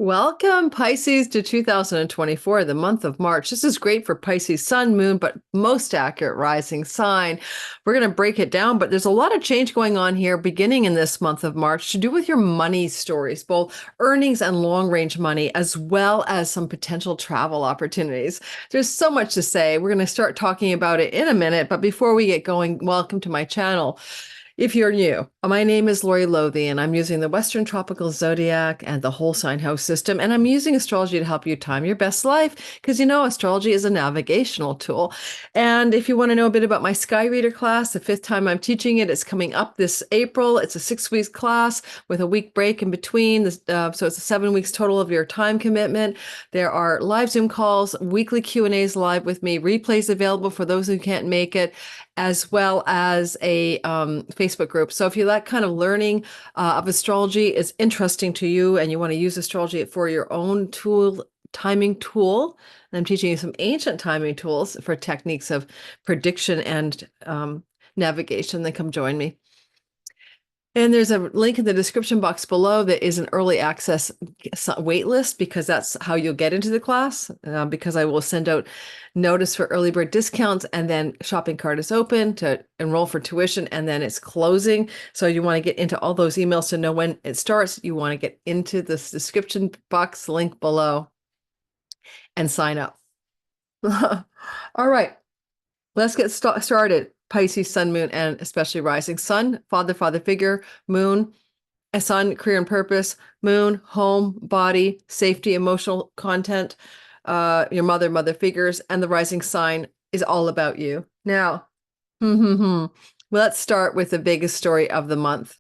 Welcome, Pisces, to 2024, the month of March. This is great for Pisces sun, moon, but most accurate rising sign. We're going to break it down, but there's a lot of change going on here beginning in this month of March to do with your money stories, both earnings and long-range money, as well as some potential travel opportunities. There's so much to say. We're going to start talking about it in a minute, but before we get going, welcome to my channel. If you're new, my name is Lori Lothian. I'm using the Western Tropical Zodiac and the whole sign house system, and I'm using astrology to help you time your best life because astrology is a navigational tool. And if you want to know a bit about my Sky Reader class, the 5th time I'm teaching it, it's coming up this April. It's a 6-week class with a week break in between. So it's 7 weeks total of your time commitment. There are live Zoom calls, weekly Q&As live with me, replays available for those who can't make it, as well as a Facebook group. So if you like kind of learning of astrology is interesting to you and you want to use astrology for your own timing tool, and I'm teaching you some ancient timing tools for techniques of prediction and navigation, then come join me. And there's a link in the description box below that is an early access wait list, because that's how you'll get into the class, because I will send out notice for early bird discounts, and then shopping cart is open to enroll for tuition, and then it's closing. So you want to get into all those emails to know when it starts. You want to get into this description box link below and sign up. All right, let's get started. Pisces, sun, moon, and especially rising. Sun, father figure. Moon, a sun, career and purpose. Moon, home, body, safety, emotional content, your mother figures. And the rising sign is all about you. Now, let's start with the biggest story of the month.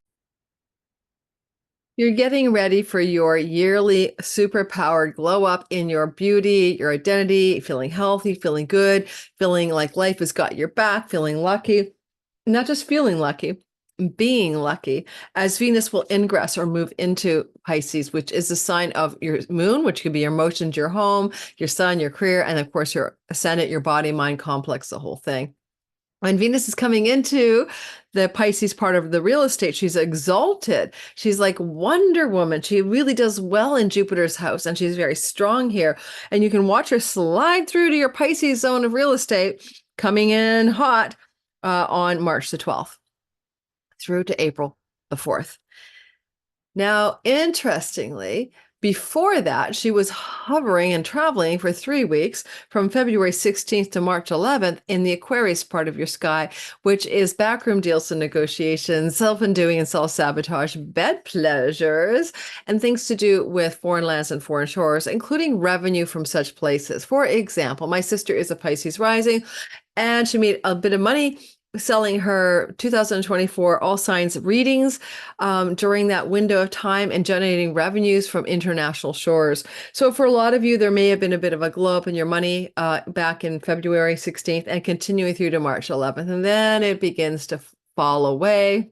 You're getting ready for your yearly superpowered glow up in your beauty, your identity, feeling healthy, feeling good, feeling like life has got your back, feeling lucky. Not just feeling lucky, being lucky, as Venus will ingress or move into Pisces, which is a sign of your moon, which could be your emotions, your home, your sun, your career, and of course your ascendant, your body, mind complex, the whole thing. When Venus is coming into the Pisces part of the real estate, she's exalted. She's like Wonder Woman. She really does well in Jupiter's house, and she's very strong here. And you can watch her slide through to your Pisces zone of real estate, coming in hot on March the 12th through to April the 4th. Now, interestingly, before that, she was hovering and traveling for 3 weeks from February 16th to March 11th in the Aquarius part of your sky, which is backroom deals and negotiations, self-undoing and self-sabotage, bed pleasures, and things to do with foreign lands and foreign shores, including revenue from such places. For example, my sister is a Pisces rising, and she made a bit of money selling her 2024 all signs readings during that window of time and generating revenues from international shores. So for a lot of you, there may have been a bit of a glow up in your money back in February 16th and continuing through to March 11th. And then it begins to fall away.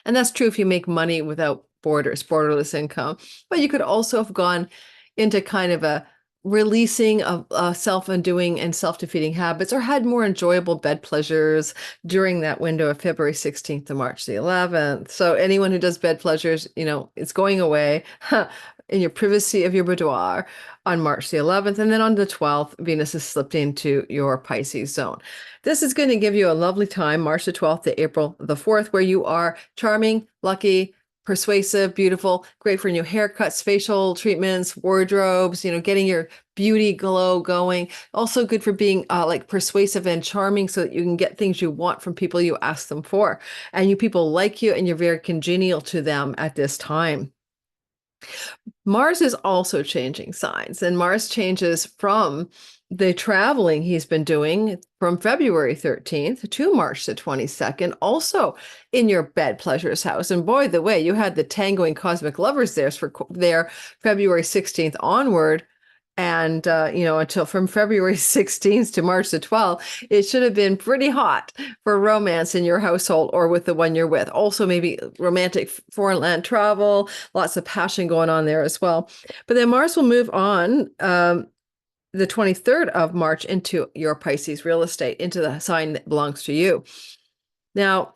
And that's true if you make money without borders, borderless income. But you could also have gone into kind of a releasing of self-undoing and self-defeating habits, or had more enjoyable bed pleasures during that window of February 16th to March the 11th. So anyone who does bed pleasures, it's going away in your privacy of your boudoir on March the 11th. And then on the 12th, Venus has slipped into your Pisces zone. This is going to give you a lovely time, March the 12th to April the 4th, where you are charming, lucky, persuasive, beautiful, great for new haircuts, facial treatments, wardrobes, getting your beauty glow going. Also good for being like persuasive and charming so that you can get things you want from people you ask them for. And you people like you and you're very congenial to them at this time. Mars is also changing signs, and Mars changes from the traveling he's been doing from February 13th to March the 22nd, also in your bed pleasures house. And boy, the way you had the tangoing cosmic lovers there for their February 16th onward. And, until from February 16th to March the 12th, it should have been pretty hot for romance in your household or with the one you're with. Also, maybe romantic foreign land travel, lots of passion going on there as well. But then Mars will move on the 23rd of March into your Pisces real estate, into the sign that belongs to you. Now,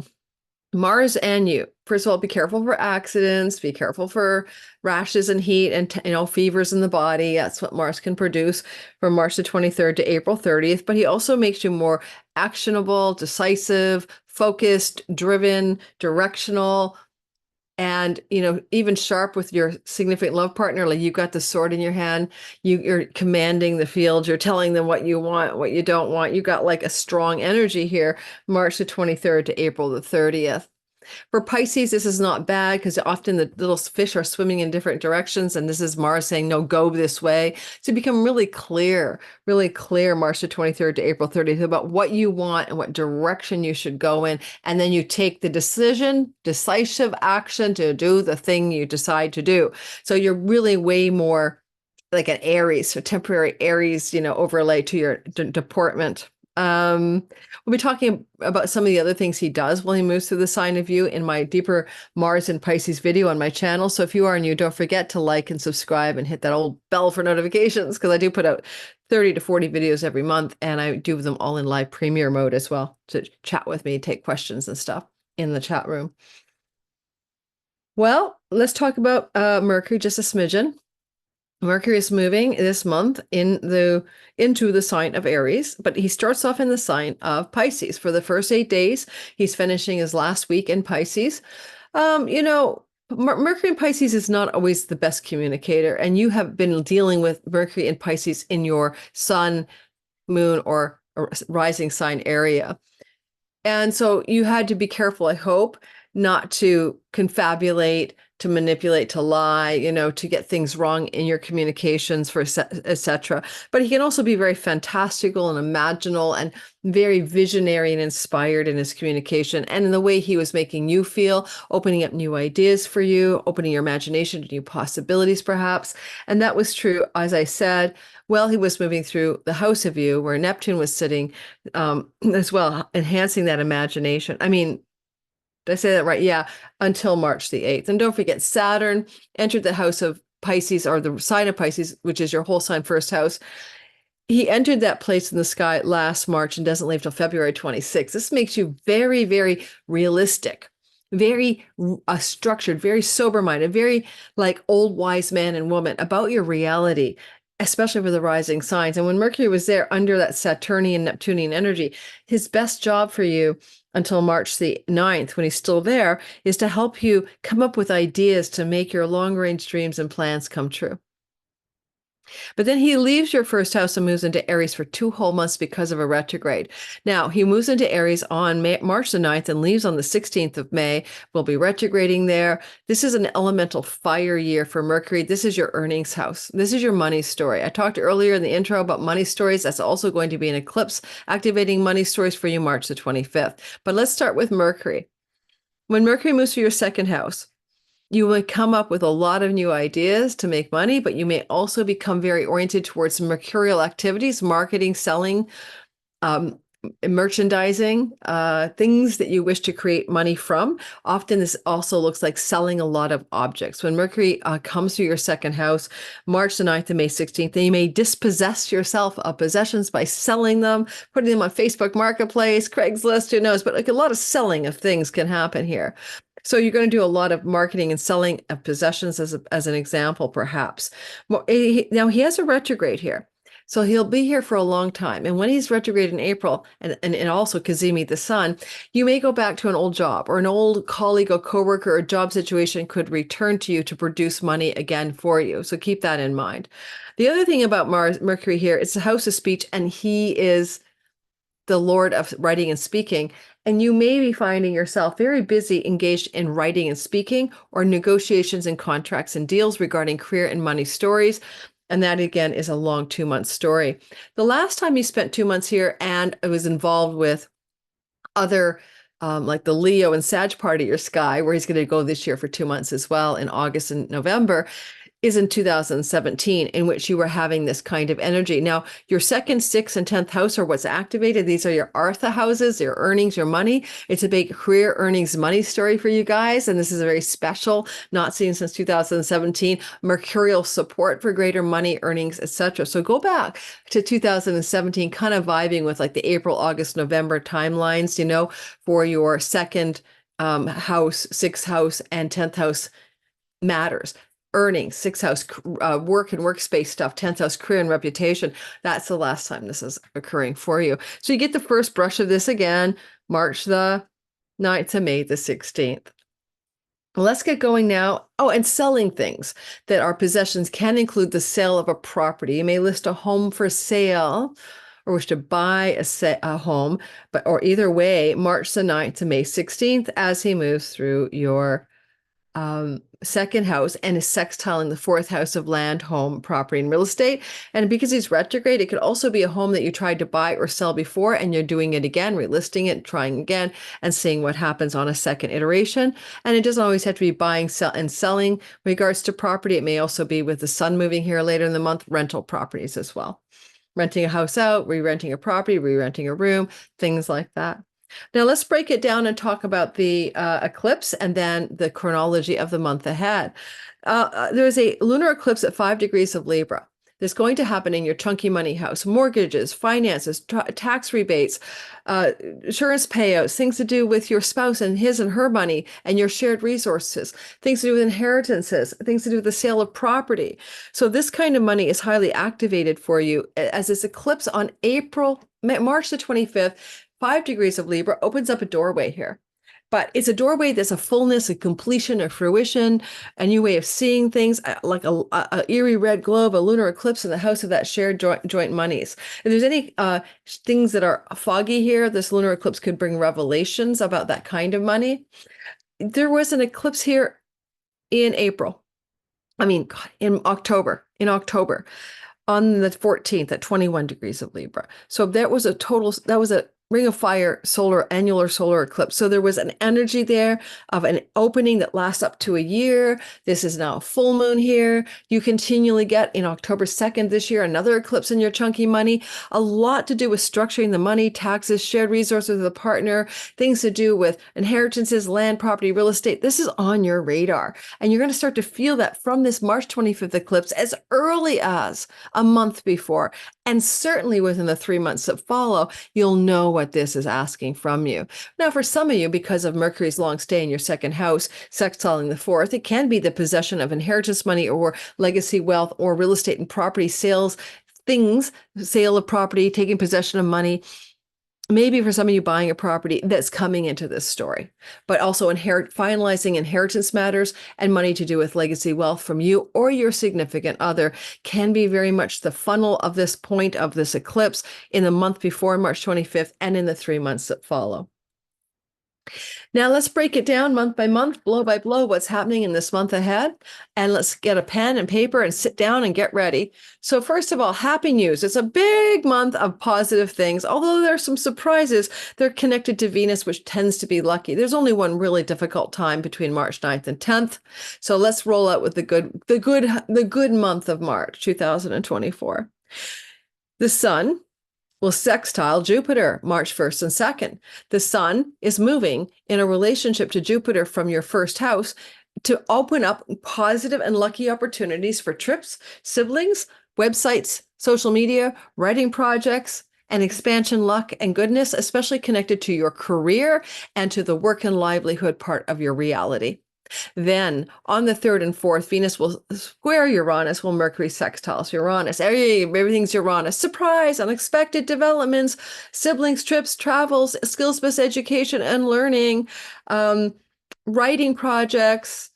Mars and you, first of all, be careful for accidents, be careful for rashes and heat and, fevers in the body. That's what Mars can produce from March the 23rd to April 30th. But he also makes you more actionable, decisive, focused, driven, directional, and, even sharp with your significant love partner. Like you've got the sword in your hand, you're commanding the field, you're telling them what you want, what you don't want. You got like a strong energy here, March the 23rd to April the 30th. For Pisces, this is not bad because often the little fish are swimming in different directions. And this is Mars saying, no, go this way. So become really clear, March the 23rd to April 30th about what you want and what direction you should go in. And then you take the decisive action to do the thing you decide to do. So you're really way more like an Aries, so temporary Aries, overlay to your deportment. We'll be talking about some of the other things he does while he moves through the sign of you in my deeper Mars and Pisces video on my channel. So if you are new, don't forget to like and subscribe and hit that old bell for notifications, because I do put out 30 to 40 videos every month, and I do them all in live premiere mode as well to chat with me, take questions and stuff in the chat room. Well, let's talk about Mercury just a smidgen. Mercury is moving this month into the sign of Aries, but he starts off in the sign of Pisces for the first 8 days. He's finishing his last week in Pisces. Mercury in Pisces is not always the best communicator, and you have been dealing with Mercury in Pisces in your sun, moon, or rising sign area. And so you had to be careful, I hope, not to confabulate, to manipulate, to lie, to get things wrong in your communications, etc. But he can also be very fantastical and imaginal and very visionary and inspired in his communication and in the way he was making you feel, opening up new ideas for you, opening your imagination to new possibilities, perhaps. And that was true, as I said, while he was moving through the house of you, where Neptune was sitting as well, enhancing that imagination. I mean, did I say that right? Yeah, until March the 8th. And don't forget, Saturn entered the house of Pisces, or the sign of Pisces, which is your whole sign first house. He entered that place in the sky last March and doesn't leave till February 26th. This makes you very, very realistic, very structured, very sober-minded, very like old wise man and woman about your reality, especially for the rising signs. And when Mercury was there under that Saturnian, Neptunian energy, his best job for you until March the 9th, when he's still there, is to help you come up with ideas to make your long-range dreams and plans come true. But then he leaves your first house and moves into Aries for 2 whole months because of a retrograde. Now, he moves into Aries on March the 9th and leaves on the 16th of May. We'll be retrograding there. This is an elemental fire year for Mercury. This is your earnings house. This is your money story. I talked earlier in the intro about money stories. That's also going to be an eclipse activating money stories for you March the 25th. But let's start with Mercury. When Mercury moves to your second house, you will come up with a lot of new ideas to make money, but you may also become very oriented towards mercurial activities, marketing, selling, merchandising, things that you wish to create money from. Often this also looks like selling a lot of objects. When Mercury comes through your second house, March the 9th and May 16th, then you may dispossess yourself of possessions by selling them, putting them on Facebook Marketplace, Craigslist, who knows, but like a lot of selling of things can happen here. So you're going to do a lot of marketing and selling of possessions as an example, perhaps. Now he has a retrograde here. So he'll be here for a long time. And when he's retrograde in April, and also Cazimi, the sun, you may go back to an old job, or an old colleague or coworker or job situation could return to you to produce money again for you. So keep that in mind. The other thing about Mercury here, it's the house of speech, and he is the Lord of writing and speaking. And you may be finding yourself very busy engaged in writing and speaking, or negotiations and contracts and deals regarding career and money stories. And that, again, is a long 2-month story. The last time you spent 2 months here and it was involved with other, like the Leo and Sag part of your sky, where he's going to go this year for 2 months as well in August and November, is in 2017, in which you were having this kind of energy. Now, your second, sixth, and 10th house are what's activated. These are your Artha houses, your earnings, your money. It's a big career, earnings, money story for you guys. And this is a very special, not seen since 2017, mercurial support for greater money, earnings, etc. So go back to 2017, kind of vibing with like the April, August, November timelines, for your second, house, sixth house, and 10th house matters. Earnings, sixth house, work and workspace stuff, 10th house, career and reputation. That's the last time this is occurring for you. So you get the first brush of this again, March the 9th to May the 16th. Let's get going now. Oh, and selling things that are possessions can include the sale of a property. You may list a home for sale or wish to buy a home, or either way, March the 9th to May 16th as he moves through your second house and is sextiling the fourth house of land, home, property, and real estate. And because he's retrograde, it could also be a home that you tried to buy or sell before, and you're doing it again, relisting it, trying again, and seeing what happens on a second iteration. And it doesn't always have to be buying, sell, and selling. In regards to property, it may also be, with the sun moving here later in the month, rental properties as well. Renting a house out, re-renting a property, re-renting a room, things like that. Now let's break it down and talk about the eclipse and then the chronology of the month ahead. There's a lunar eclipse at 5 degrees of Libra. That's going to happen in your chunky money house, mortgages, finances, tax rebates, insurance payouts, things to do with your spouse and his and her money and your shared resources, things to do with inheritances, things to do with the sale of property. So this kind of money is highly activated for you as this eclipse on March the 25th, 5 degrees of Libra opens up a doorway here. But it's a doorway that's a fullness, a completion, a fruition, a new way of seeing things, like a eerie red globe, a lunar eclipse in the house of that shared joint monies. If there's any things that are foggy here, this lunar eclipse could bring revelations about that kind of money. There was an eclipse here in October, on the 14th at 21 degrees of Libra. So that was a Ring of Fire annular solar eclipse. So there was an energy there of an opening that lasts up to a year. This is now a full moon here. You continually get, in October 2nd this year, another eclipse in your chunky money. A lot to do with structuring the money, taxes, shared resources with a partner, things to do with inheritances, land, property, real estate. This is on your radar. And you're going to start to feel that from this March 25th eclipse as early as a month before. And certainly within the 3 months that follow, you'll know what this is asking from you. Now, for some of you, because of Mercury's long stay in your second house, sextiling the fourth, it can be the possession of inheritance money or legacy wealth or real estate and property sales, sale of property, taking possession of money. Maybe for some of you, buying a property that's coming into this story, but also finalizing inheritance matters and money to do with legacy wealth from you or your significant other can be very much the funnel of this point of this eclipse in the month before March 25th and in the 3 months that follow. Now let's break it down month by month, blow by blow, what's happening in this month ahead. And let's get a pen and paper and sit down and get ready. So first of all, happy news. It's a big month of positive things. Although there are some surprises, they're connected to Venus, which tends to be lucky. There's only one really difficult time between March 9th and 10th. So let's roll out with the good month of March 2024. The sun will sextile Jupiter March 1st and 2nd. The sun is moving in a relationship to Jupiter from your first house to open up positive and lucky opportunities for trips, siblings, websites, social media, writing projects, and expansion, luck, and goodness, especially connected to your career and to the work and livelihood part of your reality. Then on the 3rd and 4th, Venus will square Uranus, will Mercury sextiles Uranus. Everything's Uranus. Surprise, unexpected developments, siblings, trips, travels, skills-based education and learning, writing projects,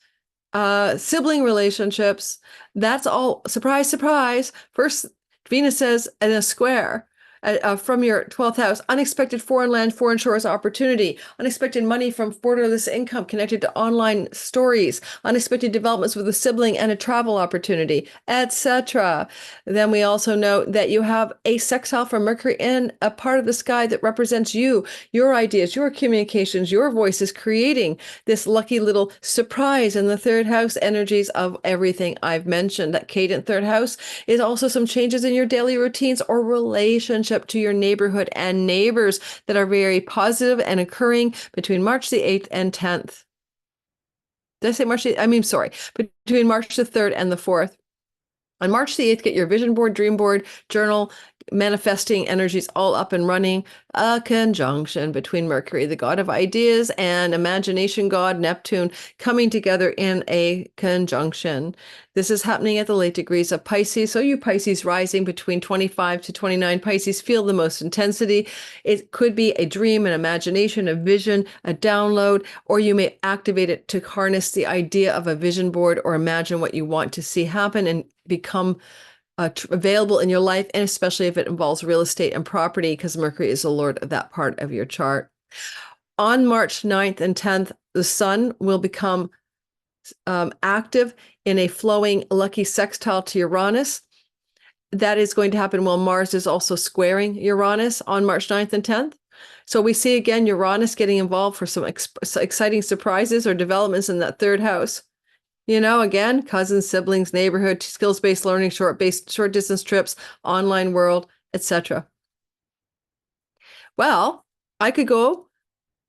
sibling relationships. That's all. Surprise, surprise. First, Venus says in a square. From your 12th house, unexpected foreign land, foreign shores opportunity, unexpected money from borderless income connected to online stories, unexpected developments with a sibling and a travel opportunity, etc. Then we also know that you have a sextile from Mercury in a part of the sky that represents you, your ideas, your communications, your voices, creating this lucky little surprise in the 3rd house energies of everything I've mentioned. That cadent 3rd house is also some changes in your daily routines or relationships to your neighborhood and neighbors that are very positive and occurring between March the 8th and 10th. Did I say March the 8th? Sorry, between March the 3rd and the 4th. On March the 8th, get your vision board, dream board, journal, manifesting energies all up and running, a conjunction between Mercury, the god of ideas, and imagination god Neptune coming together in a conjunction. This is happening at the late degrees of Pisces. So you Pisces rising between 25 to 29, Pisces feel the most intensity. It could be a dream, an imagination, a vision, a download, or you may activate it to harness the idea of a vision board or imagine what you want to see happen and become available in your life, and especially if it involves real estate and property, because Mercury is the lord of that part of your chart. On March 9th and 10th, the sun will become active in a flowing lucky sextile to Uranus. That is going to happen while Mars is also squaring Uranus on March 9th and 10th. So we see again Uranus getting involved for some exciting surprises or developments in that third house. You know, again, cousins, siblings, neighborhood, skills-based learning, short distance trips, online world, etc. Well, I could go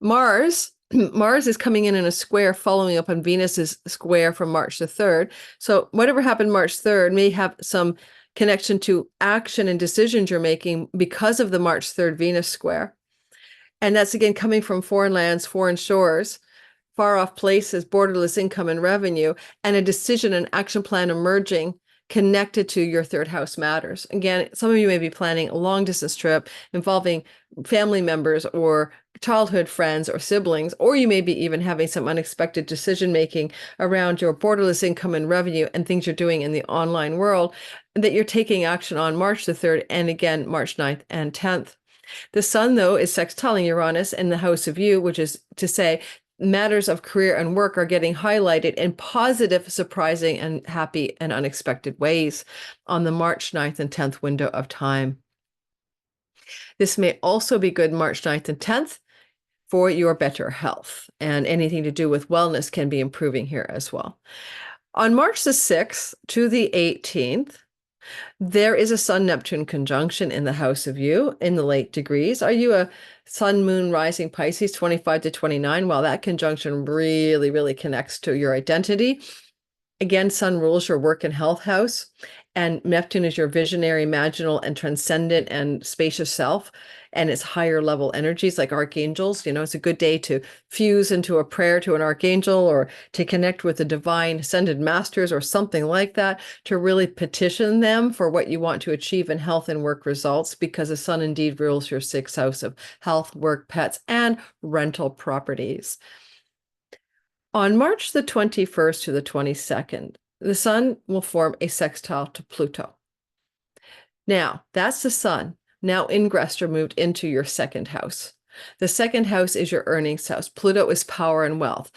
Mars. Mars is coming in a square following up on Venus's square from March the 3rd. So whatever happened March 3rd may have some connection to action and decisions you're making because of the March 3rd Venus square. And that's again coming from foreign lands, foreign shores, far off places, borderless income and revenue, and a decision and action plan emerging connected to your third house matters. Again, some of you may be planning a long distance trip involving family members or childhood friends or siblings, or you may be even having some unexpected decision making around your borderless income and revenue and things you're doing in the online world that you're taking action on March the 3rd and again March 9th and 10th. The sun, though, is sextiling Uranus in the house of you, which is to say matters of career and work are getting highlighted in positive, surprising, and happy and unexpected ways on the March 9th and 10th window of time. This may also be good March 9th and 10th for your better health, and anything to do with wellness can be improving here as well. On March the 6th to the 18th, there is a Sun-Neptune conjunction in the house of you in the late degrees. Are you a Sun, Moon, Rising Pisces 25 to 29? Well, that conjunction really, really connects to your identity. Again, Sun rules your work and health house, and Neptune is your visionary, imaginal, and transcendent and spacious self, and it's higher level energies like archangels. You know, it's a good day to fuse into a prayer to an archangel or to connect with the divine ascended masters or something like that, to really petition them for what you want to achieve in health and work results, because the sun indeed rules your sixth house of health, work, pets, and rental properties. On March the 21st to the 22nd, the sun will form a sextile to Pluto. Now, that's the sun now ingressed or moved into your second house. The second house is your earnings house. Pluto is power and wealth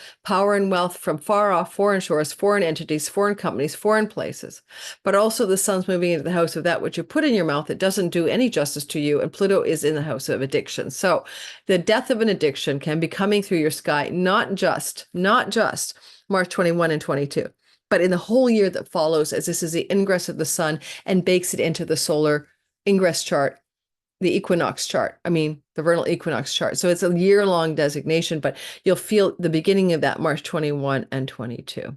from far off foreign shores, foreign entities, foreign companies, foreign places. But also the sun's moving into the house of that which you put in your mouth that doesn't do any justice to you. And Pluto is in the house of addiction. So the death of an addiction can be coming through your sky, not just March 21 and 22, but in the whole year that follows, as this is the ingress of the sun and bakes it into the solar ingress chart, the equinox chart, the vernal equinox chart. So it's a year-long designation, but you'll feel the beginning of that March 21 and 22.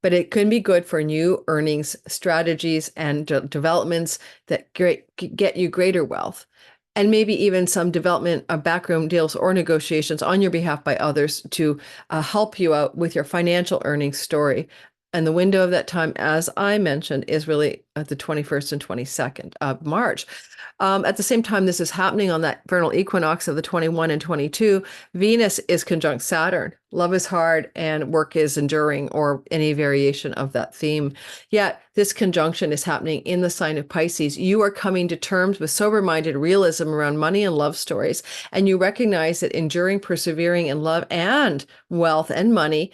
But it can be good for new earnings strategies and developments that get you greater wealth, and maybe even some development of backroom deals or negotiations on your behalf by others to help you out with your financial earnings story. And the window of that time, as I mentioned, is really at the 21st and 22nd of March. At the same time this is happening on that vernal equinox of the 21 and 22, Venus is conjunct Saturn. Love is hard and work is enduring, or any variation of that theme. Yet this conjunction is happening in the sign of Pisces. You are coming to terms with sober-minded realism around money and love stories. And you recognize that enduring, persevering in love and wealth and money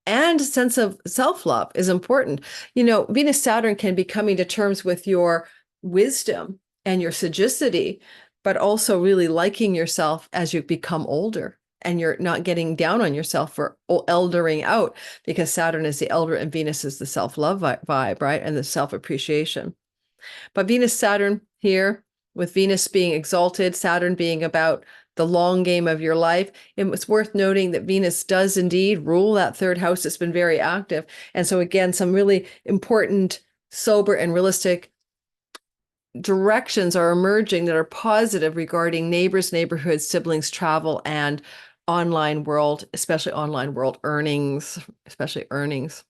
and a sense of self-love is important. You know, Venus-Saturn can be coming to terms with your wisdom and your sagacity, but also really liking yourself as you become older, and you're not getting down on yourself for eldering out, because Saturn is the elder and Venus is the self-love vibe, right? And the self-appreciation. But Venus-Saturn here, with Venus being exalted, Saturn being about the long game of your life, it's worth noting that Venus does indeed rule that third house. It's been very active. And so again, some really important, sober and realistic directions are emerging that are positive regarding neighbors, neighborhoods, siblings, travel, and online world, especially online world earnings, especially earnings.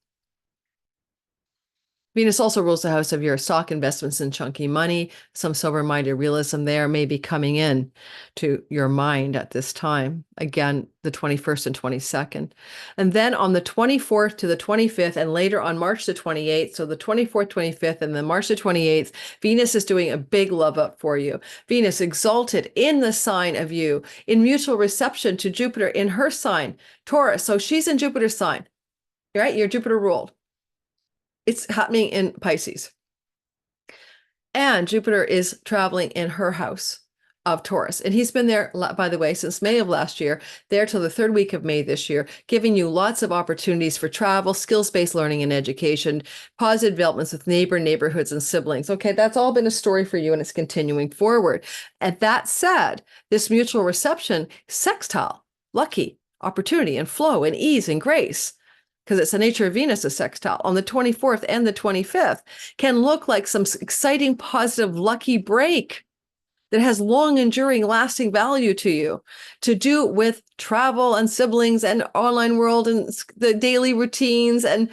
Venus also rules the house of your stock investments and chunky money. Some sober-minded realism there may be coming in to your mind at this time. Again, the 21st and 22nd. And then on the 24th to the 25th, and later on March the 28th, so the 24th, 25th, and then March the 28th, Venus is doing a big love up for you. Venus exalted in the sign of you, in mutual reception to Jupiter in her sign, Taurus. So she's in Jupiter's sign, right? You're Jupiter ruled. It's happening in Pisces. And Jupiter is traveling in her house of Taurus. And he's been there, by the way, since May of last year, there till the third week of May this year, giving you lots of opportunities for travel, skills-based learning and education, positive developments with neighborhoods, and siblings. Okay, that's all been a story for you, and it's continuing forward. And that said, this mutual reception, sextile, lucky, opportunity, and flow, and ease, and grace, because it's the nature of Venus, a sextile, on the 24th and the 25th, can look like some exciting, positive, lucky break that has long enduring, lasting value to you, to do with travel and siblings and online world and the daily routines and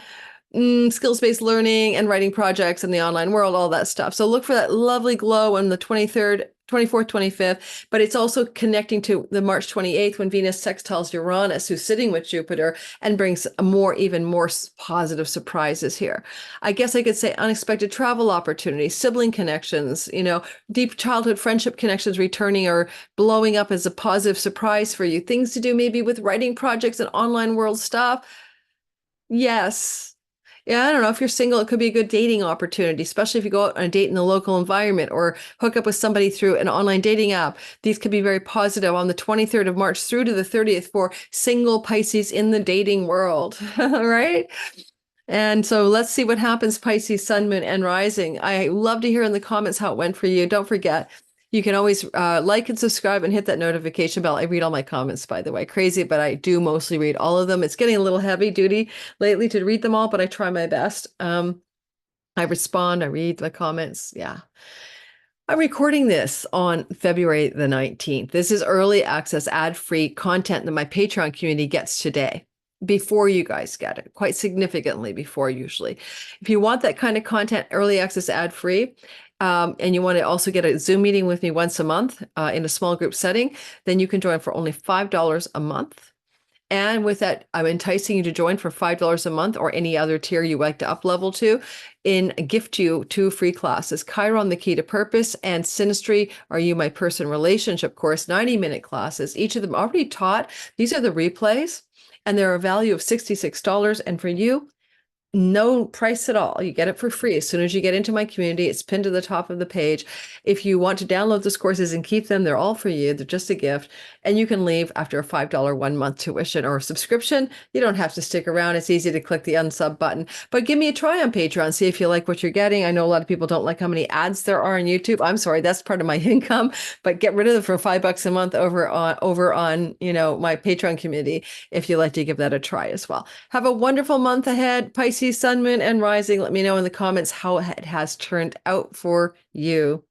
skills-based learning and writing projects in the online world, all that stuff. So look for that lovely glow on the 23rd, 24th, 25th, but it's also connecting to the March 28th when Venus sextiles Uranus, who's sitting with Jupiter, and brings even more positive surprises here. I guess I could say unexpected travel opportunities, sibling connections, deep childhood friendship connections returning or blowing up as a positive surprise for you. Things to do maybe with writing projects and online world stuff. Yes. Yeah, I don't know. If you're single, it could be a good dating opportunity, especially if you go out on a date in the local environment or hook up with somebody through an online dating app. These could be very positive on the 23rd of March through to the 30th for single Pisces in the dating world, right? And so let's see what happens, Pisces, Sun, Moon, and Rising. I love to hear in the comments how it went for you. Don't forget, you can always like and subscribe and hit that notification bell. I read all my comments, by the way. Crazy, but I do mostly read all of them. It's getting a little heavy duty lately to read them all, but I try my best. I respond, I read the comments. Yeah. I'm recording this on February the 19th. This is early access ad-free content that my Patreon community gets today, before you guys get it, quite significantly before usually. If you want that kind of content, early access ad-free, and you want to also get a Zoom meeting with me once a month in a small group setting, then you can join for only $5 a month. And with that, I'm enticing you to join for $5 a month or any other tier you like to up level to, in gift you 2 free classes, Chiron, the Key to Purpose, and Synastry, Are You My Person Relationship course, 90-minute classes, each of them already taught. These are the replays, and they're a value of $66. And for you, no price at all. You get it for free. As soon as you get into my community, it's pinned to the top of the page. If you want to download those courses and keep them, they're all for you. They're just a gift. And you can leave after a $5 1-month tuition or subscription. You don't have to stick around. It's easy to click the unsub button. But give me a try on Patreon. See if you like what you're getting. I know a lot of people don't like how many ads there are on YouTube. I'm sorry, that's part of my income. But get rid of them for $5 a month over on my Patreon community if you like to give that a try as well. Have a wonderful month ahead, Pisces, Sun, Moon, and Rising. Let me know in the comments how it has turned out for you.